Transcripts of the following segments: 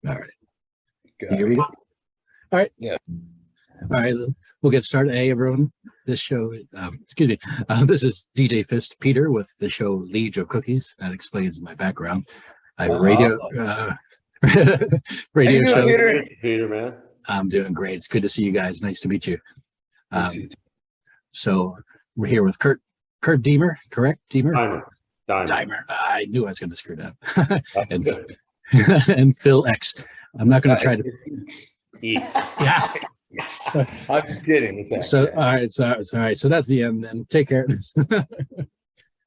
All right. Here we go. All right. Yeah. All right. We'll get started. Hey, everyone. This show, excuse me. This is DJ Fist Peter with the show Liege of Cookies. That explains my background. I have a radio show. Peter, man. I'm doing great. It's good to see you guys. Nice to meet you. So we're here with Kurt Deimer, correct? Deimer. I knew I was going to screw that. and Phil X. I'm not going to try to. Yeah. Yes. I'm just kidding. It's all right. So that's the end. Then take care.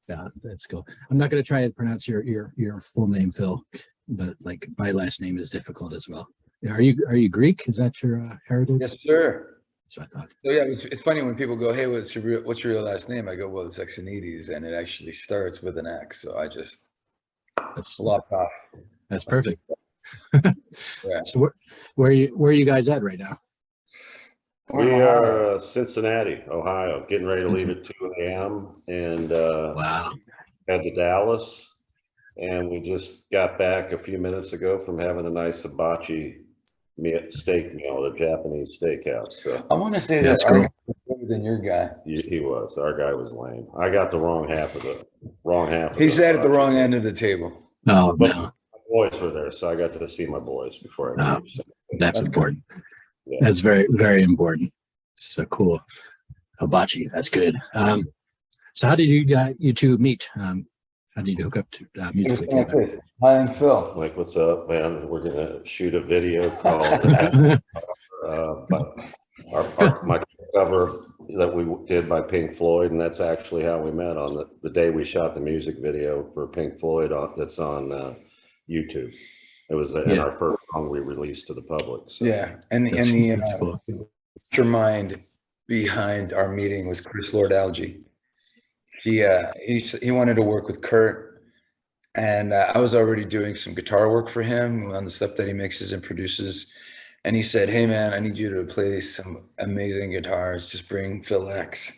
Yeah, that's cool. I'm not going to try and pronounce your full name, Phil, but like my last name is difficult as well. Are you Greek? Is that your heritage? Yes, sir. That's what I thought. So yeah, it's funny when people go, "Hey, what's your real last name?" I go, "Well, it's Exonides, and it actually starts with an X." So I just lopped off. That's perfect. Yeah. So where are you guys at right now? We are Cincinnati, Ohio, getting ready to leave at 2 a.m. and Wow. head to Dallas. And we just got back a few minutes ago from having a nice hibachi steak meal at a Japanese steakhouse. So I want to say that our guy was better than your guy. He was. Our guy was lame. I got the wrong half of He sat at the wrong end of the table. No, but my boys were there, so I got to see my boys before I leave. So. That's important. Yeah. That's very, very important. So cool. Hibachi, that's good. So how did you two meet? How did you hook up to music together? Hi, I'm Phil. Like, what's up, man? We're gonna shoot a video called my cover that we did by Pink Floyd, and that's actually how we met on the day we shot the music video for Pink Floyd. That's on YouTube. It was our first song we released to the public. So. Yeah, and the mastermind behind our meeting was Chris Lord-Alge. He wanted to work with Kurt, and I was already doing some guitar work for him on the stuff that he mixes and produces. And he said, "Hey man, I need you to play some amazing guitars. Just bring Phil X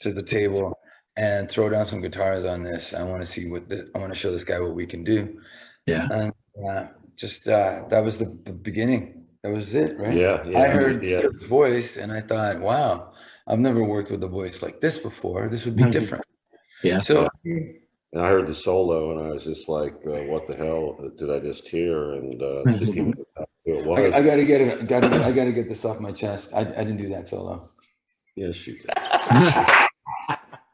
to the table and throw down some guitars on this. I want to see I want to show this guy what we can do." Yeah. And that was the beginning. That was it, right? Yeah. I heard his voice and I thought, wow, I've never worked with a voice like this before. This would be different. Yeah. So and I heard the solo and I was just like, what the hell did I just hear? And it was. I gotta get it. I gotta get this off my chest. I didn't do that solo. Yes, you did. That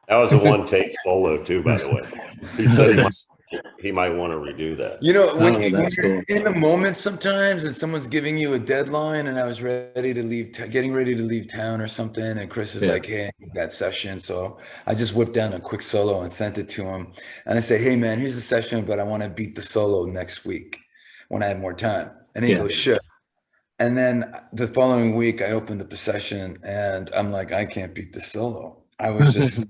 was a one-take solo too, by the way. He said he might want to redo that. You know, when you're in the moment sometimes and someone's giving you a deadline, and I was ready to leave, getting ready to leave town or something, and Chris is like, "Hey, I've got session." So I just whipped down a quick solo and sent it to him. And I say, "Hey man, here's the session, but I want to beat the solo next week when I have more time." And he goes, "Sure." And then the following week I opened up the session and I'm like, I can't beat the solo. I was just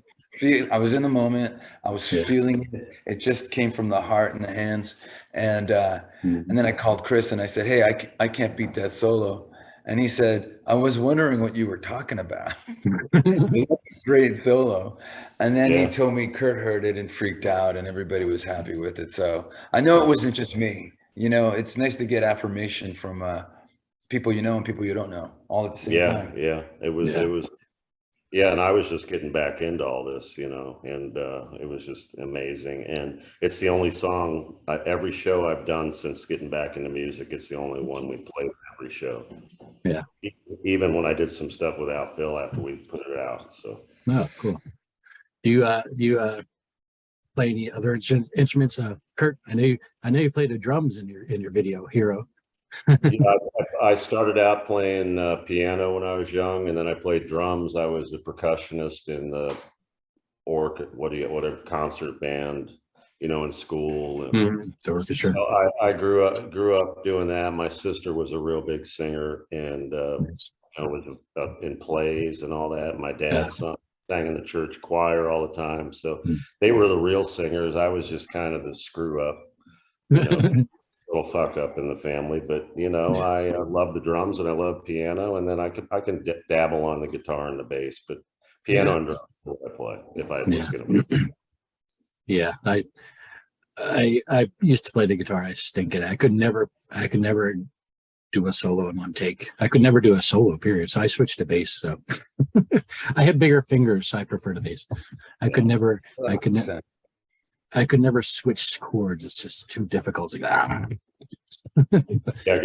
I was in the moment. I was feeling it. It just came from the heart and the hands. And then I called Chris and I said, "Hey, I can't beat that solo." And he said, "I was wondering what you were talking about." Straight solo. And then he told me Kurt heard it and freaked out and everybody was happy with it. So I know it wasn't just me. You know, it's nice to get affirmation from people you know and people you don't know all at the same time. Yeah. It was. Yeah, and I was just getting back into all this, you know, and it was just amazing. And it's the only song, every show I've done since getting back into music, it's the only one we played every show. Yeah. Even when I did some stuff without Phil after we put it out. So. Oh, cool. Do you play any other instruments? Kurt, I know you played the drums in your video, Hero. Yeah, I started out playing piano when I was young, and then I played drums. I was a percussionist in the whatever concert band, you know, in school. And the orchestra. I grew up doing that. My sister was a real big singer, and I was in plays and all that. My dad sang in the church choir all the time, so they were the real singers. I was just kind of the screw up, you know. Little fuck up in the family, but you know, I love the drums and I love piano, and then I can dabble on the guitar and the bass, but piano and drums is what I play if I was going to. Yeah, I used to play the guitar. I stink at it. I could never do a solo in one take. I could never do a solo, period. So I switched to bass. So I had bigger fingers, so I prefer the bass. I could never switch chords. It's just too difficult. It's like, Yeah,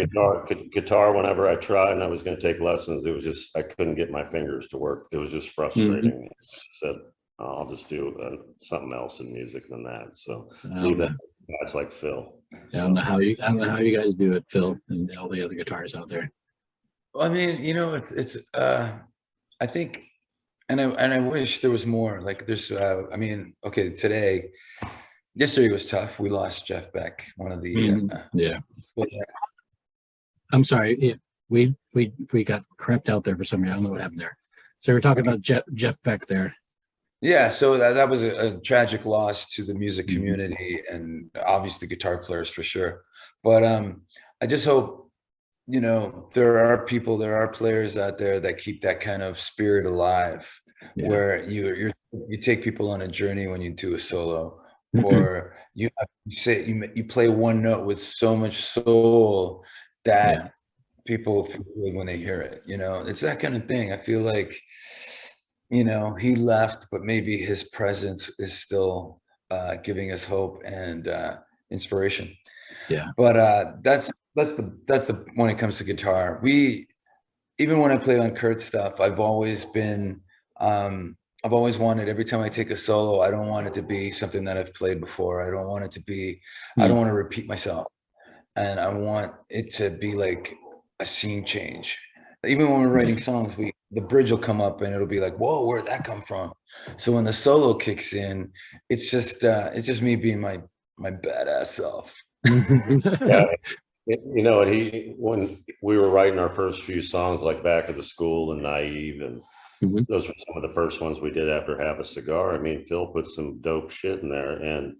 guitar. Whenever I tried and I was going to take lessons, it was just I couldn't get my fingers to work. It was just frustrating. I said, I'll just do something else in music than that. So leave that guys like Phil. I don't know how you guys do it, Phil, and all the other guitarists out there. Well, I mean, it's I think, and I wish there was more. Like there's, I mean, okay, yesterday was tough. We lost Geoff Beck, one of the I'm sorry, we got crept out there for some reason. I don't know what happened there. So we're talking about Geoff Beck there. Yeah, so that was a tragic loss to the music community and obviously guitar players for sure. But I just hope, there are players out there that keep that kind of spirit alive, where you take people on a journey when you do a solo, or you play one note with so much soul that people feel good when they hear it. It's that kind of thing. I feel like he left, but maybe his presence is still giving us hope and inspiration. Yeah. But that's the when it comes to guitar. Even when I played on Kurt's stuff, I've always wanted, every time I take a solo, I don't want it to be something that I've played before. I don't want it to be, I don't want to repeat myself. And I want it to be like a scene change. Even when we're writing songs, the bridge will come up and it'll be like, whoa, where'd that come from? So when the solo kicks in, it's just me being my badass self. Yeah. When we were writing our first few songs, like Back of the School and Naive, and those were some of the first ones we did after Have a Cigar. I mean, Phil put some dope shit in there, and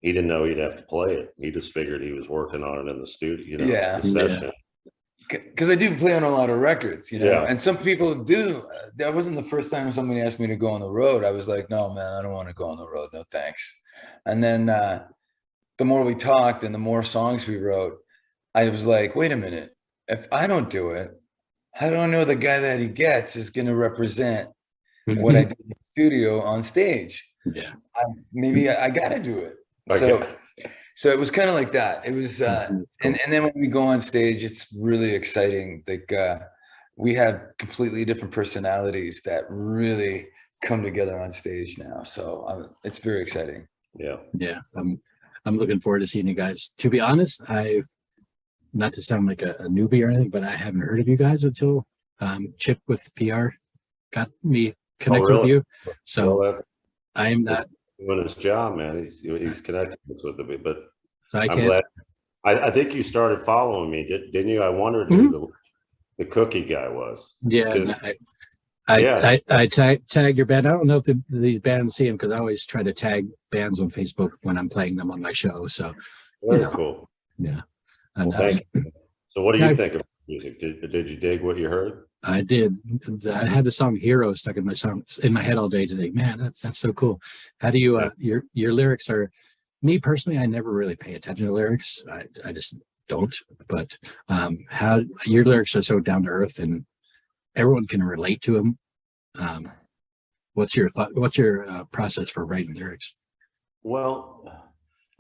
he didn't know he'd have to play it. He just figured he was working on it in the studio, the session. Because I do play on a lot of records, and some people do. That wasn't the first time somebody asked me to go on the road. I was like, no, man, I don't want to go on the road. No, thanks. And then the more we talked and the more songs we wrote, I was like, wait a minute. If I don't do it, how do I know the guy that he gets is going to represent what I did in the studio on stage? Yeah. Maybe I got to do it. So it was kind of like that. It was, and then when we go on stage, it's really exciting. Like we have completely different personalities that really come together on stage now. So it's very exciting. Yeah. Yeah. I'm looking forward to seeing you guys. To be honest, not to sound like a newbie or anything, but I haven't heard of you guys until Chip with PR got me connected with you. So I'm not doing his job, man. He's connected with me, but so I'm glad. I think you started following me, didn't you? I wondered who the cookie guy was. Yeah, I tag your band. I don't know if these bands see him, because I always try to tag bands on Facebook when I'm playing them on my show. So very cool. Yeah. Well, thank you. So what do you think of music? Did you dig what you heard? I did. I had the song "Hero" stuck in my head all day today. Man, that's so cool. How do you your lyrics are? Me personally, I never really pay attention to lyrics. I just don't. But how your lyrics are so down to earth and everyone can relate to them. What's your thought? What's your process for writing lyrics? Well,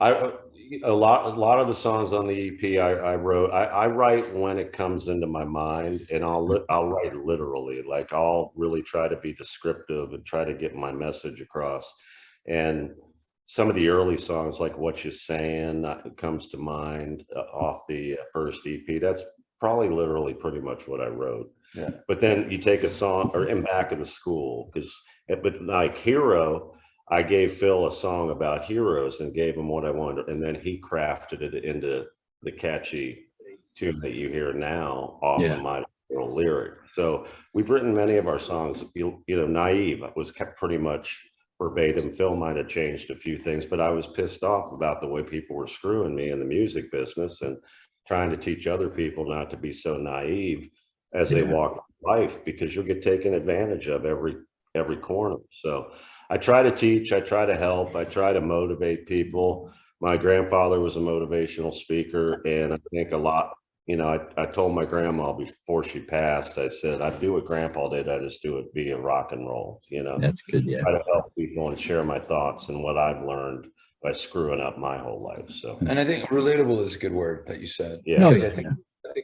a lot of the songs on the EP I wrote. I write when it comes into my mind, and I'll write literally. Like I'll really try to be descriptive and try to get my message across. And some of the early songs, like "What You Saying," comes to mind off the first EP. That's probably literally pretty much what I wrote. Yeah. But then you take a song, or in Back of the School, but like "Hero," I gave Phil a song about heroes and gave him what I wanted, and then he crafted it into the catchy tune that you hear now off of my little lyric. So we've written many of our songs. "Naive" was kept pretty much verbatim. Phil might have changed a few things, but I was pissed off about the way people were screwing me in the music business and trying to teach other people not to be so naive as they walk life, because you'll get taken advantage of every corner. So I try to teach, I try to help, I try to motivate people, my grandfather was a motivational speaker, and I think a lot, you know, I told my grandma before she passed, I said, I do what grandpa did. I just do it via rock and roll, you know. That's good. Yeah. Try to help people and share my thoughts and what I've learned by screwing up my whole life. So, and I think relatable is a good word that you said. Yeah. Because I think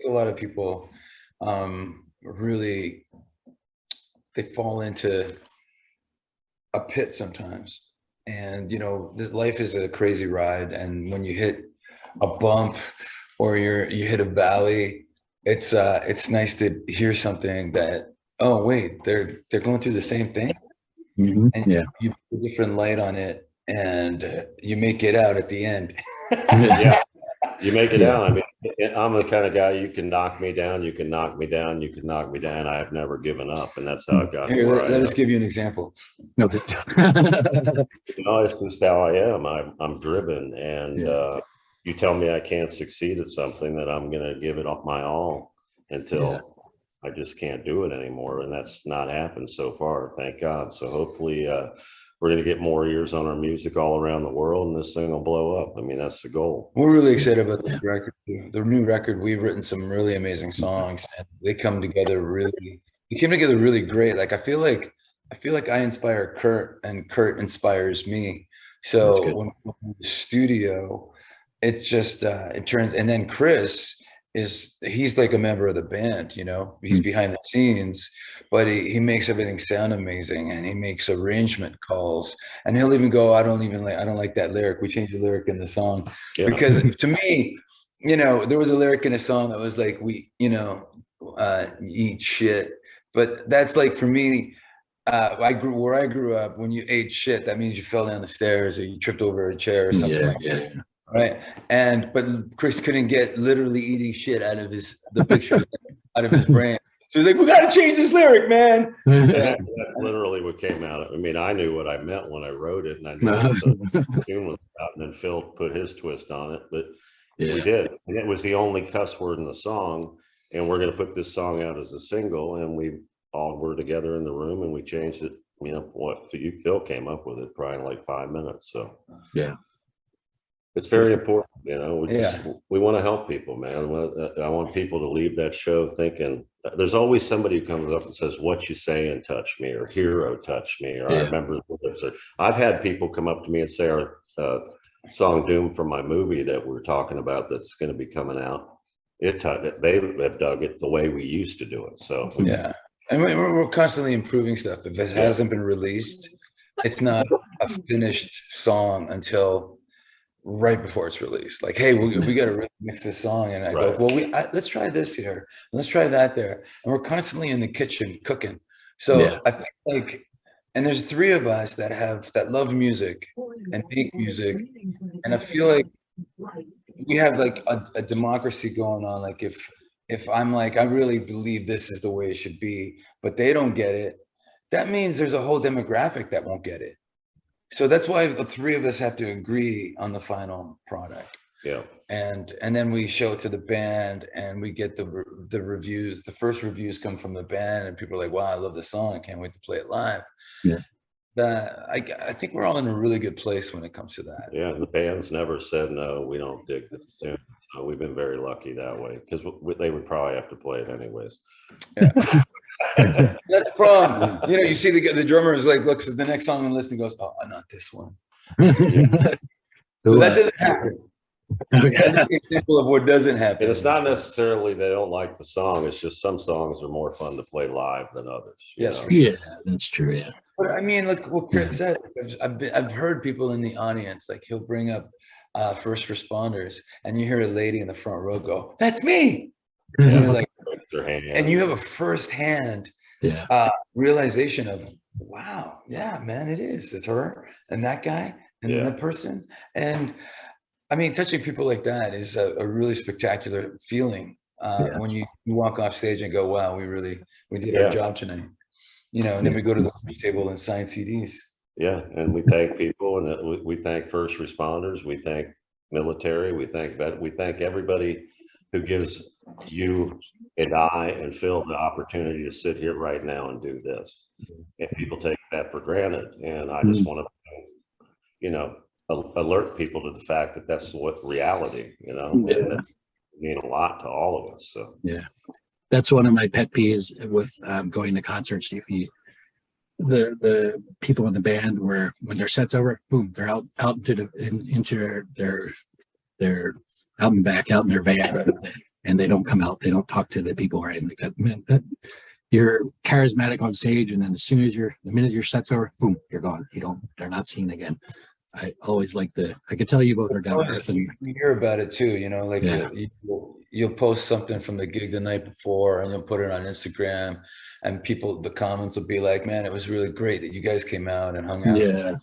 a lot of people really, they fall into a pit sometimes. And, you know, this life is a crazy ride. And when you hit a bump or you hit a valley, it's nice to hear something that, oh, wait, they're going through the same thing. Mhm. And Yeah. you put a different light on it, and you make it out at the end. yeah, you make it Yeah. out. I mean, I'm the kind of guy, you can knock me down, you can knock me down, you can knock me down. I've never given up, and that's how I got Here, where I let am. us give you an example. Okay. You know, it's just how I am. I'm driven, and Yeah. you tell me I can't succeed at something, that I'm going to give it up my all until Yeah. I just can't do it anymore. And that's not happened so far, thank God. So hopefully we're going to get more ears on our music all around the world, and this thing will blow up. I mean, that's the goal. We're really excited about the record, the new record. We've written some really amazing songs, and they come together really. They came together really great. Like I feel like I inspire Kurt, and Kurt inspires me. So when we're in the studio, it's just it turns. And then Chris he's like a member of the band, you know. He's behind the scenes, but he makes everything sound amazing, and he makes arrangement calls, and he'll even go, I don't like that lyric, we changed the lyric in the song. Yeah. Because to me, you know, there was a lyric in a song that was like, we, you know, eat shit, but that's like, for me, where I grew up, when you ate shit, that means you fell down the stairs or you tripped over a chair or something like that. Right. But Chris couldn't get literally eating shit out of the picture out of his brain. So he's like, we got to change this lyric, man. That's literally what came out. I mean, I knew what I meant when I wrote it, and I knew what the tune was about, and then Phil put his twist on it. But we did. And it was the only cuss word in the song. And we're going to put this song out as a single. And we all were together in the room, and we changed it. You know, Phil came up with it probably in like 5 minutes. So, yeah. It's very important, you know. We want to help people, man. I want people to leave that show thinking. There's always somebody who comes up and says, "What you saying touched me," or "Hero touched me," or "I remember this." Or I've had people come up to me and say, "Our song Doom from my movie that we're talking about, that's going to be coming out, they have dug it the way we used to do it." So and we're constantly improving stuff. If it hasn't been released, it's not a finished song until right before it's released. Like, hey, we got to really mix this song, and I go, well, let's try this here, let's try that there, and we're constantly in the kitchen cooking. So I think, like, and there's three of us that love music and make music, and I feel like we have like a democracy going on. Like if I'm like, I really believe this is the way it should be, but they don't get it, that means there's a whole demographic that won't get it. So that's why the three of us have to agree on the final product. Yeah. And then we show it to the band, and we get the reviews. The first reviews come from the band, and people are like, wow, I love the song, I can't wait to play it live. Yeah. I think we're all in a really good place when it comes to that. Yeah, the band's never said, no, we don't dig this tune. We've been very lucky that way, because they would probably have to play it anyways. Yeah. That's from, you know, you see the drummer is like, looks at the next song and listens and goes, oh, not this one. So that doesn't happen. That's an example of what doesn't happen. And it's not necessarily they don't like the song. It's just some songs are more fun to play live than others. Yes, yeah, that's true. Yeah. But I mean, look what Chris said. I've heard people in the audience, like, he'll bring up first responders, and you hear a lady in the front row go, "That's me." And you're like, and you have a firsthand realization of, wow, yeah, man, it is. It's her and that guy and that person. And I mean, touching people like that is a really spectacular feeling when you walk off stage and go, wow, we did our job tonight. You know, and then we go to the table and sign CDs. Yeah, and we thank people, and we thank first responders, we thank military, we thank everybody who gives you and I and Phil the opportunity to sit here right now and do this. And people take that for granted, and I just want to, you know, alert people to the fact that that's what reality, you know, Yeah. and that's mean a lot to all of us. So Yeah, that's one of my pet peeves with going to concerts. If you the people in the band, where when their set's over, boom, they're out into their out and back, out in their van, and they don't come out. They don't talk to the people or anything like that. Man, you're charismatic on stage, and then as soon as the minute your set's over, boom, you're gone. They're not seen again. I always like I could tell you both are down to earth. And You hear about it too, you know, like Yeah. you'll post something from the gig the night before and you'll put it on Instagram, and the comments will be like, man, it was really great that you guys came out and hung out. Yeah.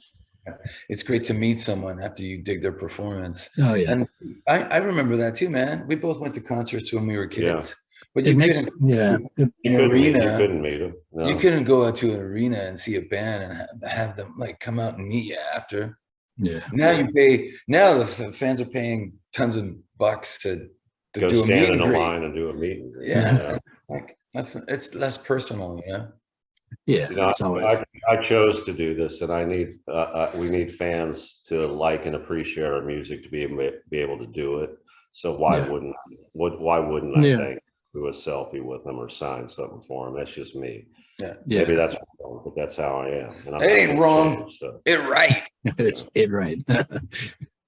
It's great to meet someone after you dig their performance. Oh yeah. And I remember that too, man. We both went to concerts when we were kids. Yeah. But It makes you couldn't meet them. No. You couldn't go out to an arena and see a band and have them like come out and meet you after. Yeah. Now the fans are paying tons of bucks to Go do a meet stand and in a greet. line and do a meet and greet. Yeah. Like it's less personal, you know? Yeah. You know, It's always, I chose to do this, and we need fans to like and appreciate our music to be able to do it. So why wouldn't I Yeah. do a selfie with them or sign something for them? That's just me. Yeah. Maybe that's wrong, but that's how I am. And I'm It ain't not gonna wrong. change, so. It right. it's it right.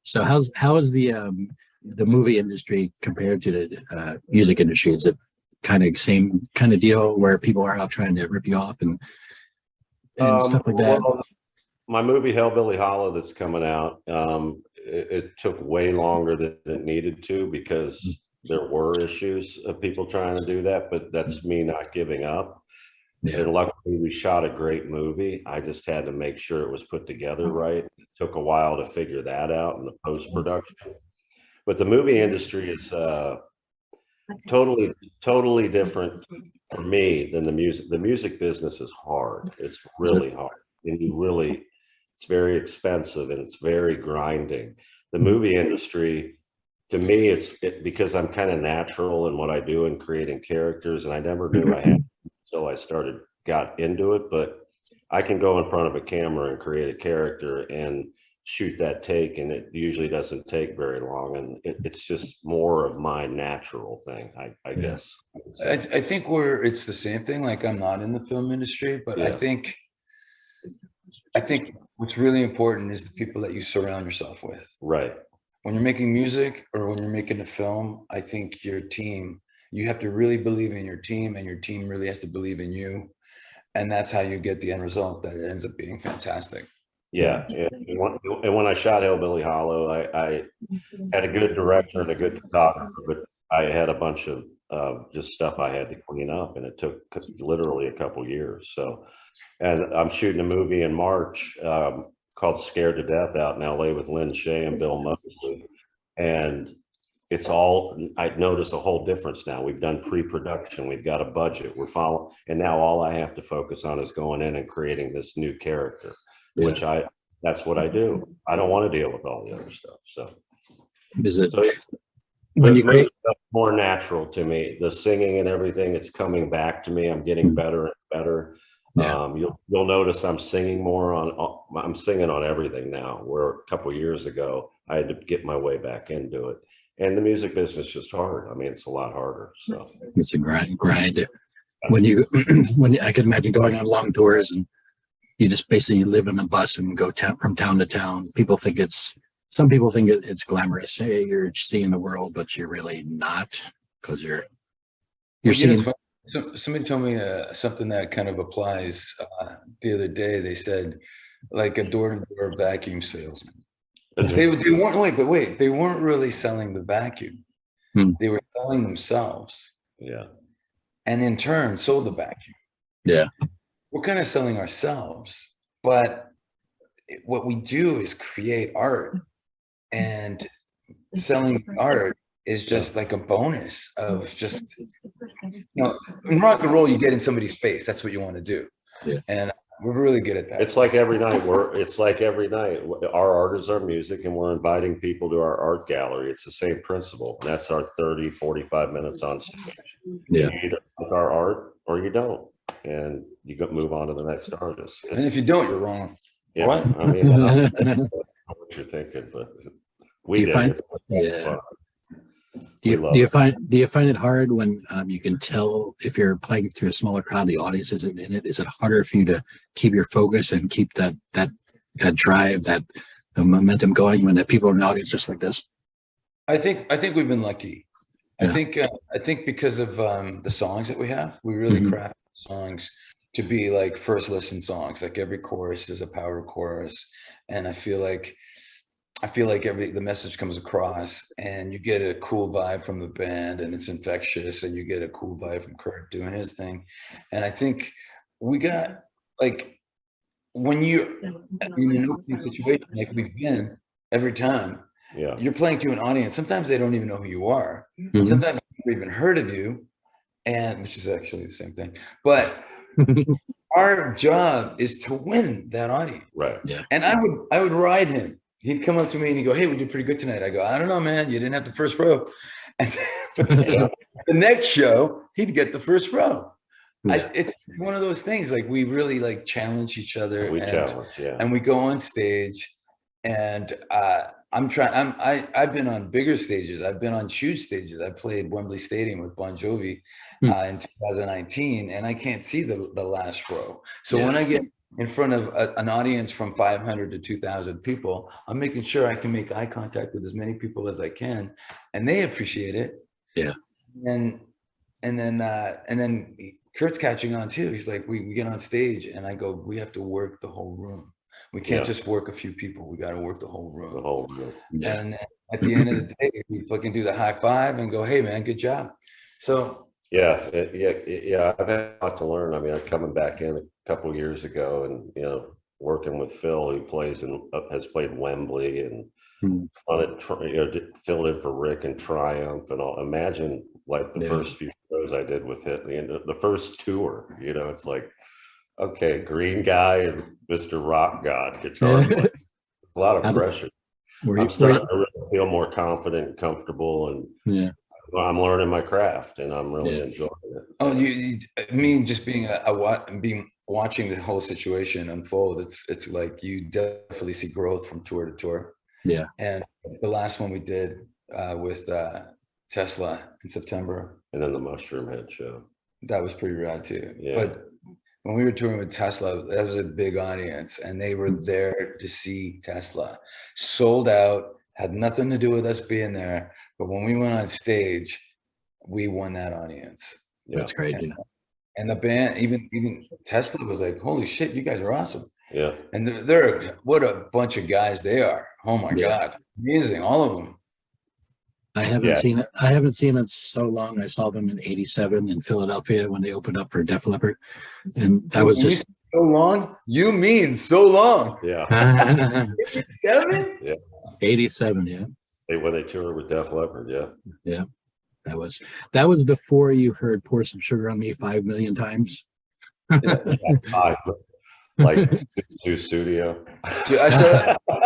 So how is the movie industry compared to the music industry? Is it kind of same kind of deal where people are out trying to rip you off and stuff like that? Well, my movie Hellbilly Hollow that's coming out, it took way longer than it needed to because there were issues of people trying to do that, but that's me not giving up. Yeah. And luckily we shot a great movie. I just had to make sure it was put together right. It took a while to figure that out in the post-production. But the movie industry is totally different for me than the music. The music business is hard. It's really hard. And it's very expensive and it's very grinding. The movie industry, to me, it's because I'm kind of natural in what I do in creating characters, and I never knew I had until I got into it. But I can go in front of a camera and create a character and shoot that take, and it usually doesn't take very long, and it's just more of my natural thing, I guess. I think it's the same thing. Like, I'm not in the film industry, but I think what's really important is the people that you surround yourself with. Right. When you're making music or when you're making a film, I think you have to really believe in your team, and your team really has to believe in you. And that's how you get the end result that ends up being fantastic. Yeah. And when I shot Hellbilly Hollow, I had a good director and a good photographer, but I had a bunch of just stuff I had to clean up, and it took literally a couple years. So, and I'm shooting a movie in March called Scared to Death out in LA with Lynn Shay and Bill Moseley. And I noticed a whole difference now. We've done pre-production, we've got a budget, and now all I have to focus on is going in and creating this new character, which that's what I do. I don't want to deal with all the other stuff. So Is it so when you create more natural to me, the singing and everything, it's coming back to me. I'm getting better and better. Yeah. You'll notice I'm singing more I'm singing on everything now, where a couple of years ago I had to get my way back into it. And the music business is just hard. I mean, it's a lot harder. So it's a grind. When I could imagine going on long tours and you just basically live in a bus and go from town to town. Some people think it's glamorous. Hey, you're seeing the world, but you're really not, because you're seeing. Somebody told me something that kind of applies. The other day, they said, like a door-to-door vacuum salesman. They weren't really selling the vacuum. They were selling themselves. Yeah. And in turn, sold the vacuum. Yeah. We're kind of selling ourselves, but what we do is create art, and selling art is just like a bonus of just, in rock and roll, you get in somebody's face. That's what you want to do. Yeah. And we're really good at that. It's like every night our art is our music, and we're inviting people to our art gallery. It's the same principle. That's our 30-45 minutes on stage. Yeah. You either like our art or you don't, and you move on to the next artist. And if you don't, you're wrong. Yeah, What? I mean, know what you're thinking, but Do we you did. find, It's yeah. fun. Do We you, love do you it. find do you find it hard when you can tell if you're playing to a smaller crowd, the audience isn't in it? Is it harder for you to keep your focus and keep that drive, the momentum going when the people in the audience just like this? I think we've been lucky. Yeah. I think because of the songs that we have, we really Mhm. craft songs to be like first listen songs. Like every chorus is a power chorus, and I feel like the message comes across, and you get a cool vibe from the band, and it's infectious, and you get a cool vibe from Kurt doing his thing, and I think we got like when you're in an opening situation like we've been every time. Yeah. You're playing to an audience. Sometimes they don't even know who you are. Mhm. Sometimes they've even heard of you, and which is actually the same thing. But our job is to win that audience. Right. Yeah. And I would ride him. He'd come up to me and he'd go, "Hey, we did pretty good tonight." I go, "I don't know, man. You didn't have the first row." And but then the next show, he'd get the first row. Yeah. It's one of those things. Like we really like challenge each other. We challenge, yeah. And we go on stage, and I've been on bigger stages. I've been on huge stages. I played Wembley Stadium with Bon Jovi in 2019, and I can't see the last row. So when I get in front of an audience from 500 to 2,000 people, I'm making sure I can make eye contact with as many people as I can, and they appreciate it. Yeah. And then Kurt's catching on too. He's like, we get on stage, and I go, we have to work the whole room. We can't just work a few people. We got to work the whole room. The whole room. Yeah. And then at the end of the day, we fucking do the high five and go, "Hey man, good job." So Yeah. I've had a lot to learn. I mean, I'm coming back in a couple of years ago, and working with Phil, who has played Wembley and filled in for Rick and Triumph and all. Imagine like the first few shows I did with it, the first tour. It's like, okay, green guy and Mr. Rock God guitar player. It's a lot of pressure. I'm starting to really feel more confident and comfortable, and I'm learning my craft, and I'm really enjoying it. Oh, I mean, just being watching the whole situation unfold, it's like you definitely see growth from tour to tour. Yeah. And the last one we did with Tesla in September, and then the Mushroom Head show, that was pretty rad too. Yeah. But when we were touring with Tesla, that was a big audience, and they were there to see Tesla. Sold out, had nothing to do with us being there. But when we went on stage, we won that audience. Yeah. That's great. And the band, even Tesla was like, "Holy shit, you guys are awesome." Yeah. And they're what a bunch of guys they are. Oh my God. Amazing, all of them. I haven't seen it. I haven't seen it so long. I saw them in '87 in Philadelphia when they opened up for Def Leppard, and that was just so long. You mean so long? Yeah. 87? Yeah. 87. Yeah. When they toured with Def Leppard. Yeah. Yeah. That was before you heard "Pour Some Sugar on Me" 5 million times. Like studio. Dude, I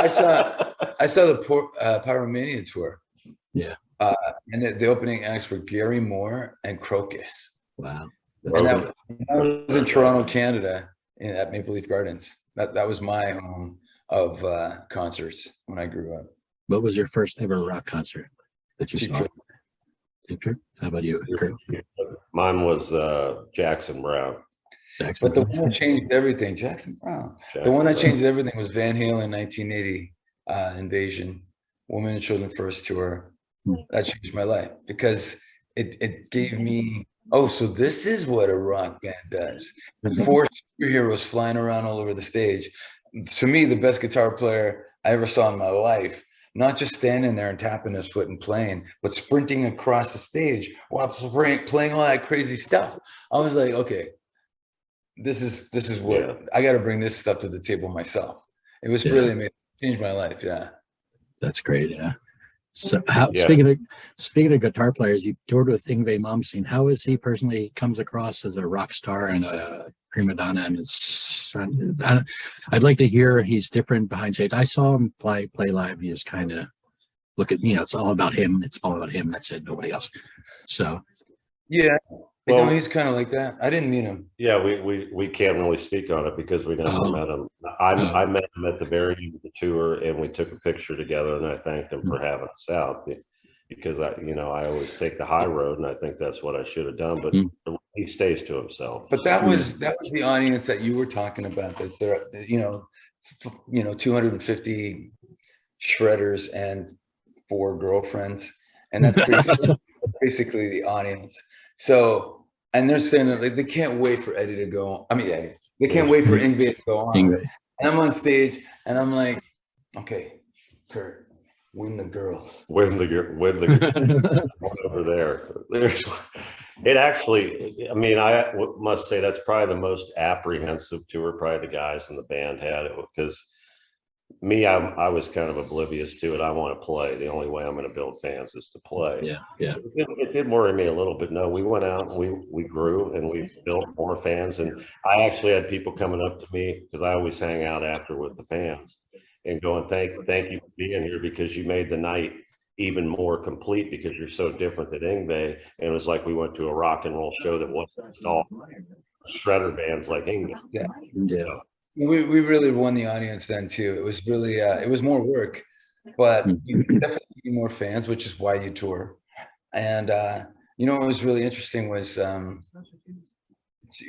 saw the Pyromania tour. Yeah. And the opening acts were Gary Moore and Crocus. Wow. And that was in Toronto, Canada, at Maple Leaf Gardens. That was my home of concerts when I grew up. What was your first ever rock concert that you saw? How about you, Kurt? Mine was Jackson Brown. But the one that changed everything, Jackson Brown. The one that changed everything was Van Halen 1980 Invasion, Women and Children First tour. That changed my life because it gave me, so this is what a rock band does. 4 superheroes flying around all over the stage. To me, the best guitar player I ever saw in my life, not just standing there and tapping his foot and playing, but sprinting across the stage while playing all that crazy stuff. I was like, okay, this is what I got to bring this stuff to the table myself. It was really amazing. It changed my life. Yeah. That's great. Yeah. So speaking of guitar players, you toured with Yngwie Malmsteen. How is he personally comes across as a rock star and a prima donna? And I'd like to hear he's different behind stage. I saw him play live. He was kind of it's all about him. It's all about him. That's it. Nobody else. So. Yeah. I know Well, he's kind of like that. I didn't meet him. yeah, we can't really speak on it because we never met him. I met him at the very end of the tour, and we took a picture together, and I thanked him for having us out because I always take the high road, and I think that's what I should have done. But he stays to himself. But that was the audience that you were talking about. That's there, 250 shredders and 4 girlfriends, and that's basically the audience. So, and they're saying that they can't wait for Eddie to go on. I mean, Eddie, they can't wait for Yngwie to go on. And I'm on stage, and I'm like, okay, Kurt, win the girls. Win the one over there. It actually, I mean, I must say that's probably the most apprehensive tour probably the guys in the band had it, because me, I was kind of oblivious to it. I want to play. The only way I'm going to build fans is to play. Yeah. It did worry me a little bit. No, we went out and we grew and we built more fans. And I actually had people coming up to me, because I always hang out after with the fans, and going, thank you for being here, because you made the night even more complete, because you're so different than Yngwie. And it was like we went to a rock and roll show that wasn't all shredder bands like Yngwie. Yeah. So, we really won the audience then too. It was really it was more work, but you definitely need more fans, which is why you tour. And what was really interesting was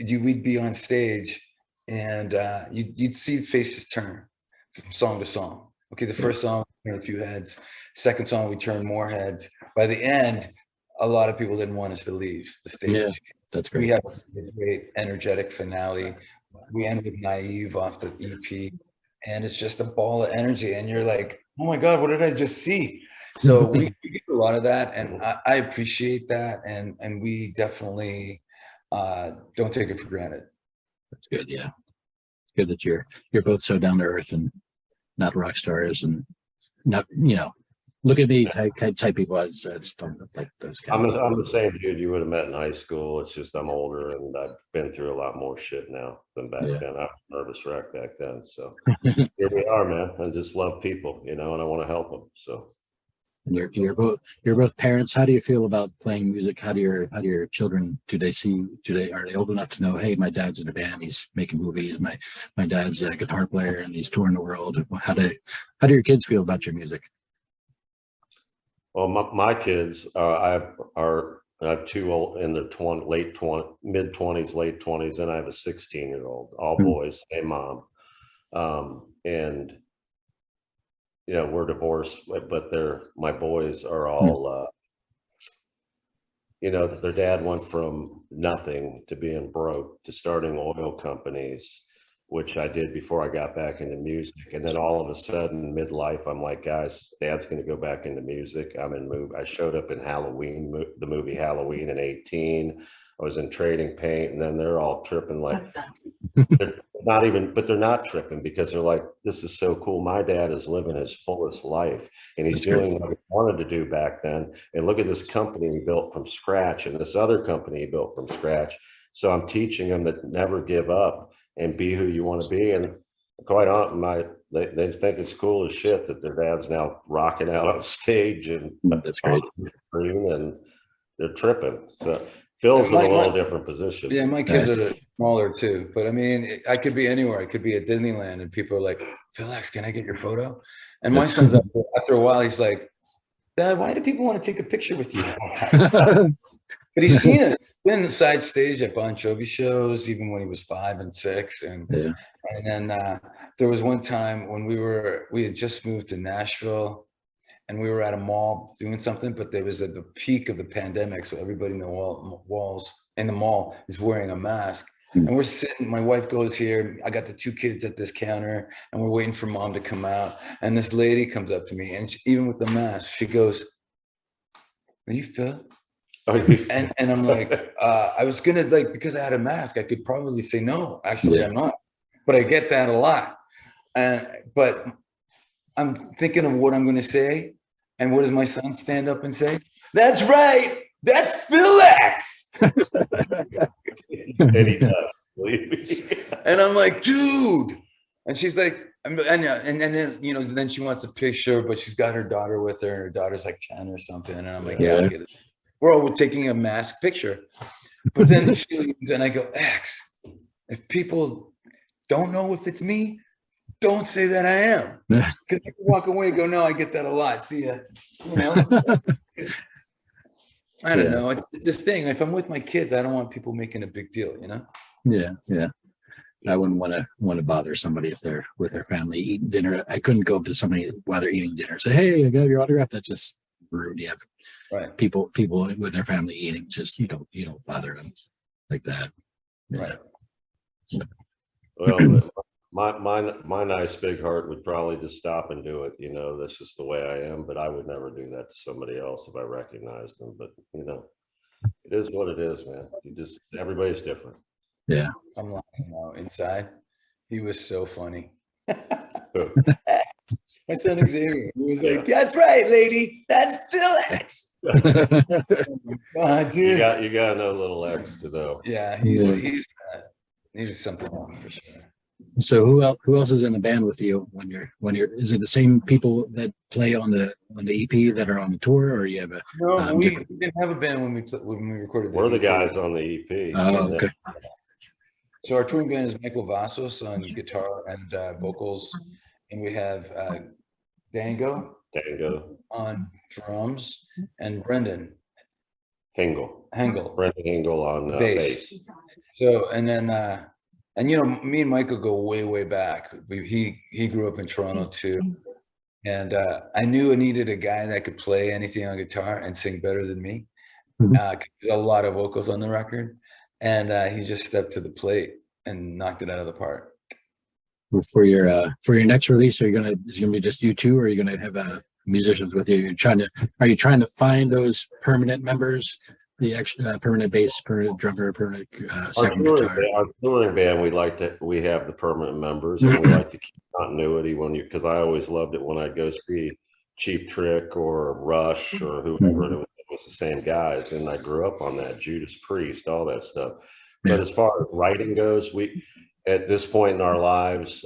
we'd be on stage, and you'd see faces turn from song to song. Okay, the first song we turned a few heads, second song we turned more heads. By the end, a lot of people didn't want us to leave the stage. Yeah, that's great. We had a great energetic finale. We end with Naive off the EP, and it's just a ball of energy, and you're like, oh my God, what did I just see? So we get a lot of that, and I appreciate that, and we definitely don't take it for granted. That's good. Yeah, it's good that you're both so down to earth and not rock stars, and not look at me type people. I just don't like those guys. I'm the same dude you would have met in high school. It's just I'm older and I've been through a lot more shit now than back then. I was a nervous wreck back then. So here we are, man. I just love people, and I want to help them. So. And you're both parents. How do you feel about playing music? How do your children, are they old enough to know, hey, my dad's in a band, he's making movies, my dad's a guitar player and he's touring the world? How do your kids feel about your music? Well, my kids, I have 2 in their mid-20s, late 20s, and I have a 16-year-old, all boys, same mom. And we're divorced, but my boys are all, their dad went from nothing to being broke to starting oil companies, which I did before I got back into music. And then all of a sudden, midlife, I'm like, guys, Dad's going to go back into music. I showed up in Halloween, the movie Halloween in 18. I was in Trading Paint, and then they're all tripping like, they're not tripping, because they're like, this is so cool. My dad is living his fullest life, and he's doing what he wanted to do back then. And look at this company he built from scratch, and this other company he built from scratch. So I'm teaching them to never give up and be who you want to be. And quite honestly, they think it's cool as shit that their dad's now rocking out on stage, and that's great. And they're tripping. So Phil's in a little different position. Yeah, my kids are smaller too, but I mean, I could be anywhere. I could be at Disneyland, and people are like, Phil X, can I get your photo? And my son's up there, after a while, he's like, Dad, why do people want to take a picture with you? But he's seen it. Been side stage at Bon Jovi shows, even when he was 5 and 6. And then there was one time when we had just moved to Nashville, and we were at a mall doing something, but there was at the peak of the pandemic, so everybody in the walls in the mall is wearing a mask. And we're sitting, my wife goes here, I got the 2 kids at this counter, and we're waiting for Mom to come out. And this lady comes up to me, and even with the mask, she goes, "Are you Phil?" And I'm like, I was gonna, because I had a mask, I could probably say, no, actually I'm not. But I get that a lot. But I'm thinking of what I'm gonna say. And what does my son stand up and say? That's right. That's Phil X. And he does. And I'm like, dude. And she's like, and then then she wants a picture, but she's got her daughter with her, and her daughter's like 10 or something. And I'm like, yeah, I get it. We're all taking a mask picture. But then she leaves and I go, X, if people don't know if it's me, don't say that I am. Because they can walk away and go, no, I get that a lot. See ya. You know? I don't know. It's this thing. If I'm with my kids, I don't want people making a big deal, you know? Yeah. I wouldn't want to bother somebody if they're with their family eating dinner. I couldn't go up to somebody while they're eating dinner and say, hey, I got your autograph. That's just rude. You have people with their family eating. Just you don't bother them like that. Right. Well, my nice big heart would probably just stop and do it. You know, that's just the way I am. But I would never do that to somebody else if I recognized them. But you know, it is what it is, man. Everybody's different. Yeah. I'm laughing now. Inside, he was so funny. My son Xavier, he was like, "That's right, lady. That's Phil X." God, dude. You got no little X to know. Yeah, he's something else for sure. So who else is in the band with you when you're is it the same people that play on the EP that are on the tour, or you have a no? We didn't have a band when we recorded. We're the guys on the EP. Oh, okay. So our touring band is Michael Vassos on guitar and vocals, and we have Dango on drums and Brendan Hengel Brendan Hengel on bass. So and then and you know, me and Michael go way back. He grew up in Toronto too, and I knew I needed a guy that could play anything on guitar and sing better than me. There's a lot of vocals on the record. And he just stepped to the plate and knocked it out of the park. For your next release, is it gonna be just you two, or are you gonna have musicians with you? Are you trying to find those permanent members, the extra permanent bass, permanent drummer, permanent second guitar? Our touring band, we have the permanent members, and we like to keep continuity because I always loved it when I'd go see Cheap Trick or Rush or whoever it was the same guys, and I grew up on that, Judas Priest, all that stuff. But as far as writing goes, we at this point in our lives,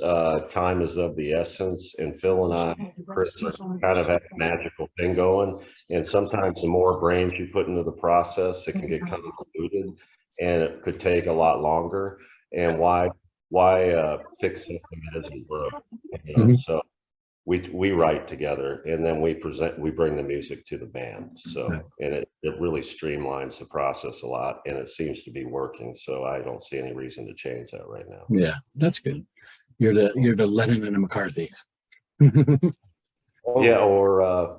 time is of the essence, and Phil and I, Chris, kind of have a magical thing going, and sometimes the more brains you put into the process, it can get convoluted, and it could take a lot longer. And why fix something that doesn't work? You know? So we write together, and then we bring the music to the band. So, and it really streamlines the process a lot, and it seems to be working. So I don't see any reason to change that right now. Yeah, that's good. You're the Lennon and the McCarthy. Yeah, or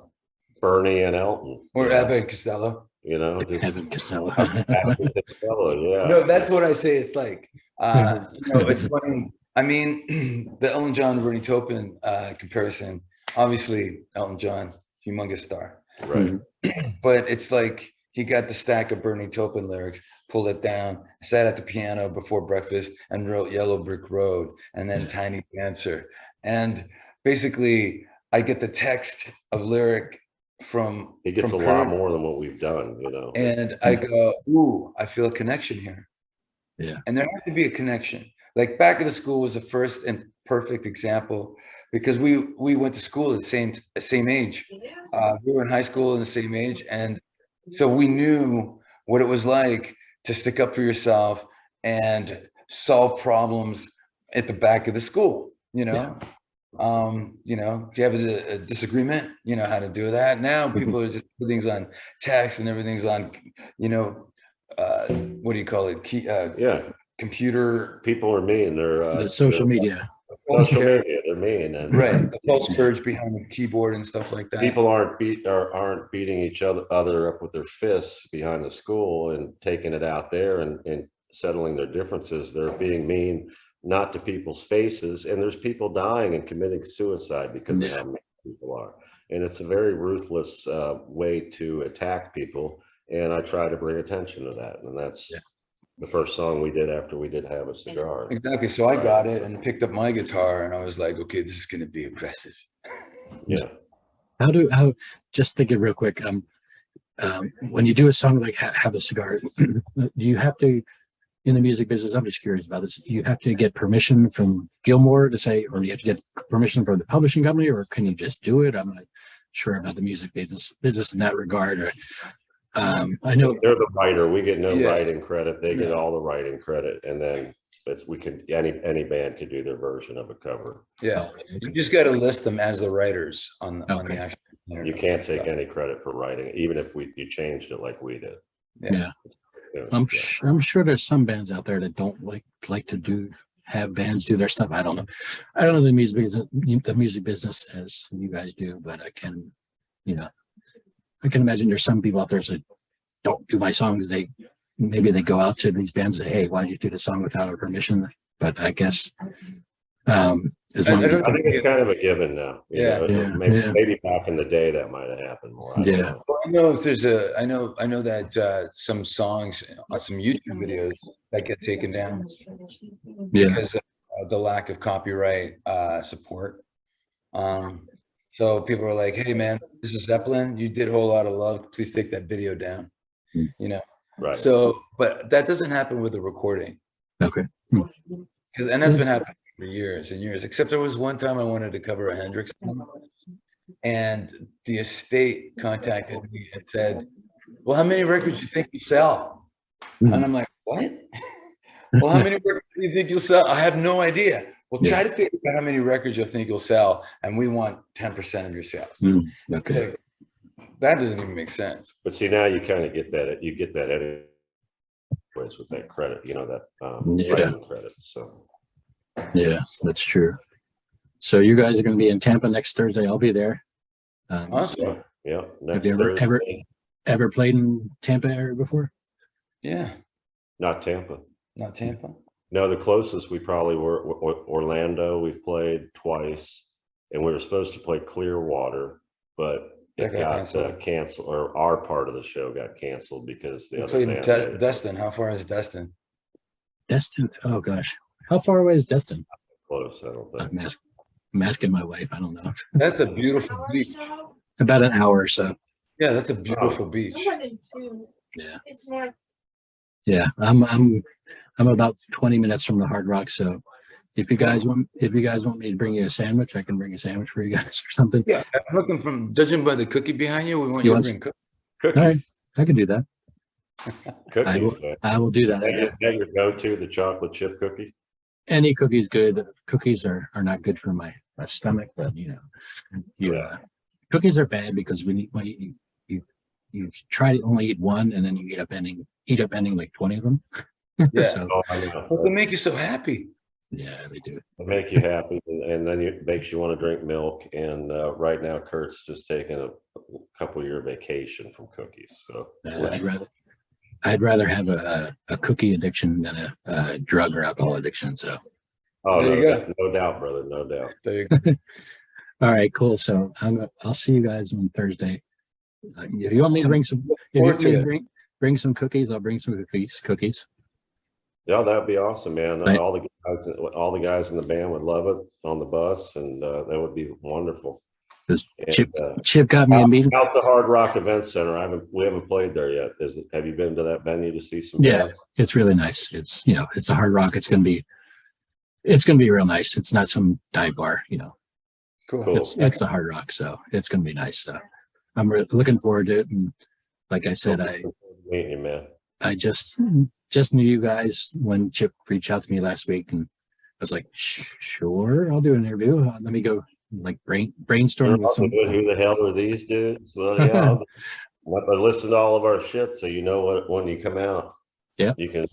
Bernie and Elton, or Abbott and Costello. You know, Evan Costello. Yeah. No, that's what I say. It's like, you know, it's funny. I mean, the Elton John, Bernie Taupin comparison, obviously Elton John, humongous star. Right. But it's like he got the stack of Bernie Taupin lyrics, pulled it down, sat at the piano before breakfast and wrote Yellow Brick Road and then Tiny Dancer. And basically, I get the text of lyric from He gets from a lot more than what we've done, you know. And I go, ooh, I feel a connection here. Yeah. And there has to be a connection. Like Back of the School was the first and perfect example because we went to school at the same age. We were in high school in the same age, and so we knew what it was like to stick up for yourself and solve problems at the back of the school. You know, you know, if you have a disagreement, you know how to do that. Now people are just putting things on text and everything's on, you know, what do you call it? Computer. People are mean. They're the social media. Social media, they're mean, and right. The pulse surge behind the keyboard and stuff like that. People aren't beating each other up with their fists behind the school and taking it out there and settling their differences. They're being mean, not to people's faces, and there's people dying and committing suicide because of how mean people are. And it's a very ruthless way to attack people. And I try to bring attention to that, and that's the first song we did after we did Have a Cigar. Exactly. So I got it and picked up my guitar, and I was like, okay, this is going to be aggressive. Yeah. How just thinking real quick, when you do a song like Have a Cigar, do you have to, in the music business, I'm just curious about this, you have to get permission from Gilmore to say, or you have to get permission from the publishing company, or can you just do it? I'm not sure about the music business in that regard. I know they're the writer. We get no Yeah. writing credit. They get all the writing credit, and then any band could do their version of a cover. Yeah, you just got to list them as the writers on the Okay. actual. You can't take any credit for writing, even if you changed it like we did. Yeah. Yeah. I'm sure there's some bands out there that don't like to have bands do their stuff. I don't know. I don't know the music business as you guys do, but I can imagine there's some people out there that don't do my songs. Maybe they go out to these bands and say, hey, why did you do the song without our permission? But I guess as long as I think it's kind of a given now. Yeah. Maybe back in the day that might have happened more. I don't know. Well, I know if there's I know that some songs on some YouTube videos that get taken down because of the lack of copyright support. So people are like, hey man, this is Zeppelin. You did a whole lot of love. Please take that video down. Right. So, but that doesn't happen with the recording. Okay. And that's been happening for years and years, except there was one time I wanted to cover a Hendrix song, and the estate contacted me and said, well, how many records do you think you sell? And I'm like, what? Well, how many records do you think you'll sell? I have no idea. Well, try to figure out how many records you think you'll sell, and we want 10% of your sales. Okay. That doesn't even make sense. But see, now you kind of get that. You get that anyways with that credit. That writing credit. So. Yeah, that's true. So you guys are going to be in Tampa next Thursday. I'll be there. Awesome. Yeah. Have you ever played in Tampa area before? Yeah. Not Tampa. Not Tampa? No, the closest we probably were Orlando. We've played twice, and we were supposed to play Clearwater, but it got canceled, or our part of the show got canceled because the other band. Destin. How far is Destin? Destin. Oh gosh, how far away is Destin? Close, I don't think. I'm asking my wife. I don't know. That's a beautiful beach. About an hour or so. Yeah, that's a beautiful beach. Yeah. It's not. Yeah, I'm about 20 minutes from the Hard Rock. So if you guys want me to bring you a sandwich, I can bring a sandwich for you guys or something. Yeah, I'm looking from judging by the cookie behind you. We want you to bring cookies. All right, I can do that. Cookies. I will do that. Is that your go-to, the chocolate chip cookie? Any cookie's good. Cookies are not good for my stomach, but cookies are bad because when you try to only eat one and then you end up ending like 20 of them. Yeah. So, but they make you so happy. Yeah, they do. They make you happy, and then it makes you want to drink milk. And right now, Kurt's just taking a couple-year vacation from cookies. So I'd rather have a cookie addiction than a drug or alcohol addiction. So. Oh, no doubt, brother. No doubt. There you go. All right, cool. So I'll see you guys on Thursday. If you want me to bring some cookies, I'll bring some cookies. Yeah, that'd be awesome, man. Right. All the guys in the band would love it on the bus, and that would be wonderful. Chip got me a meeting. How's the Hard Rock Event Center? We haven't played there yet. Have you been to that venue to see some? Yeah, it's really nice. It's it's a Hard Rock. It's gonna be real nice. It's not some dive bar. Cool. It's the Hard Rock, so it's gonna be nice. So I'm looking forward to it. And like I said, meeting you, man. I just knew you guys when Chip reached out to me last week, and I was like, sure, I'll do an interview. Let me go brainstorm with some. Who the hell are these dudes? Well, yeah, I'll listen to all of our shit, so you know what when you come out. Yeah, you can.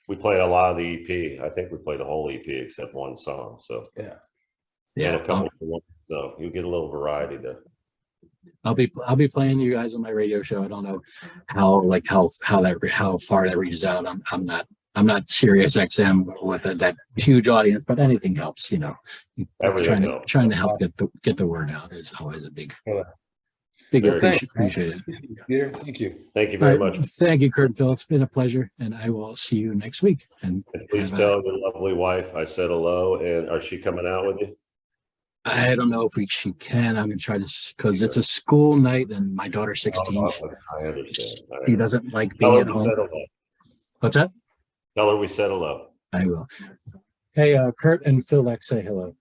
We play a lot of the EP. I think we play the whole EP except one song. So yeah, and a couple. So you get a little variety there. I'll be playing you guys on my radio show. I don't know how far that reaches out. I'm not Sirius XM with that huge audience, but anything helps. Trying to help get the word out is always a big appreciate it. Thank you. Thank you very much. Thank you, Kurt and Phil. It's been a pleasure, and I will see you next week. And please tell your lovely wife I said hello. And is she coming out with you? I don't know if she can. I'm going to try to, because it's a school night and my daughter's 16. I understand. She doesn't like being at home. What's that? Tell her we said hello. I will. Hey, Kurt and Phil X, say hello.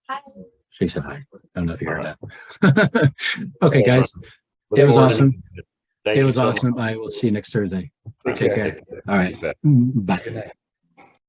Hi. She said hi. I don't know if you heard that. Okay, guys. It was awesome. Thank It you was so awesome. I will see you next Thursday. Take Take care. care. All right. much. Bye. Good night.